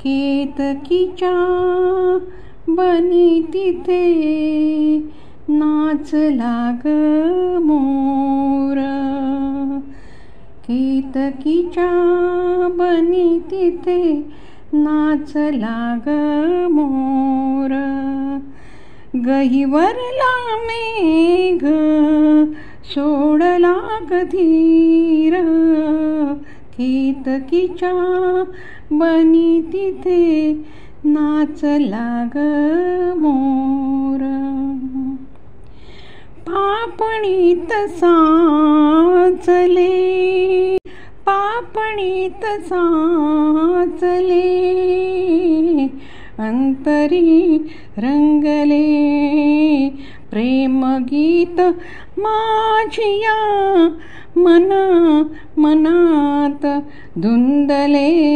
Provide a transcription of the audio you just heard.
केतकीच्या बनी तिथे नाचला ग मोर. केतकीच्या बनी तिथे नाचला ग मोर. गहिवरला मेघ सोडला गधीर. केतकीच्या बनी तिथे नाचला ग मोर. पापणीत साचले, पापणीत साचले, अंतरी रंगले प्रेमगीत माझिया मनात धुंदले.